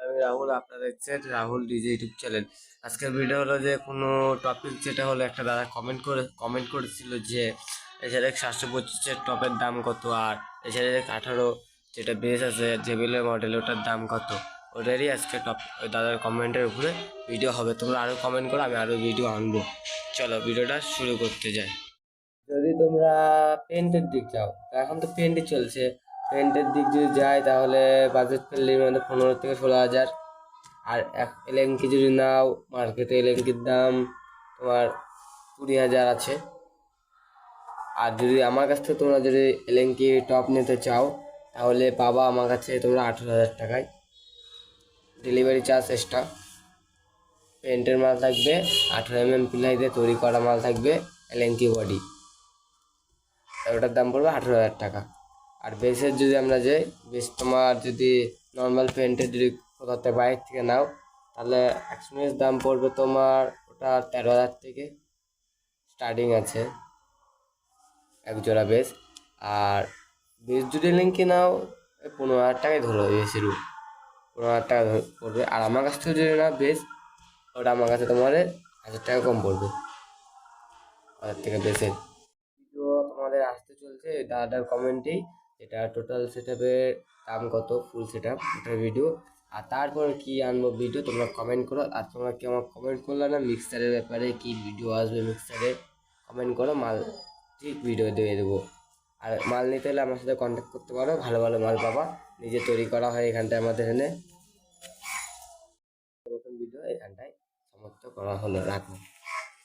আমি রাহুল, আপনারা দেখছেন রাহুল ডিজে ইউটিউব চ্যানেল। আজকের ভিডিও হলো যে কোনো টপিক, যেটা হলো একটা দাদা কমেন্ট করেছিল যে HRX 725-এর টপের দাম কত, আর HRX 18 যেটা বেস আছে জেবিএলের মডেল, ওটার দাম কত। ওটারই আজকে ওই দাদার কমেন্টের উপরে ভিডিও হবে। তোমরা আরও কমেন্ট করো, আমি আরও ভিডিও আনবো। চলো ভিডিওটা শুরু করতে যাই। যদি তোমরা পেন্টের দিক যাও, এখন তো পেন্টই চলছে, পেন্টের দিক যদি যায় তাহলে বাজেট ফ্রেন্ডলির মধ্যে 15 থেকে 16 হাজার। আর এলএনকি যদি নাও, মার্কেটে এলএনকির দাম তোমার 20 হাজার আছে। আর যদি আমার কাছ থেকে তোমরা যদি এলএনকি টপ নিতে চাও তাহলে পাবা আমার কাছে তোমরা 18 হাজার টাকায়। Delivery charge extra. পেন্টের মাল থাকবে 18 mm পিলাই দিয়ে তৈরি করা মাল থাকবে, এলএনকি বডি, ওটার দাম পড়বে 18 হাজার টাকা। আর বেসের যদি আমরা যাই, বেস তোমার যদি নর্মাল পেন্টের যদি কোথাও থেকে বাইরের থেকে নাও তাহলে এক্সপিরিয়েন্স দাম পড়বে তোমার ওটা 13 হাজার থেকে স্টার্টিং আছে এক জোড়া বেস। আর বেস যদি লিঙ্কে নাও 15 হাজার টাকায় ধরো, বেসের 15 হাজার টাকা পড়বে। আর আমার কাছ থেকে যদি না বেস, ওটা আমার কাছে তোমার 1,000 টাকা কম পড়বে ওদের থেকে বেসের। ভিডিও তোমাদের আসতে চলছে দাদার কমেন্টেই, এটা টোটাল সেট আপের দাম কত, ফুল সেট আপ ওটার ভিডিও। আর তারপর কি আনবো ভিডিও তোমরা কমেন্ট করো। আর তোমরা কি আমার কমেন্ট করলে না মিক্সারের ব্যাপারে কি ভিডিও আসবে, মিক্সারে কমেন্ট করো, মাল ঠিক ভিডিও দিয়ে দেবো। আর মাল নিতে হলে আমার সাথে কন্ট্যাক্ট করতে পারো, ভালো ভালো মাল পাবা, নিজে তৈরি করা হয় এখানটায় আমাদের এখানে। নতুন ভিডিও এখানটায় সমাপ্ত করা হলো, রাখো।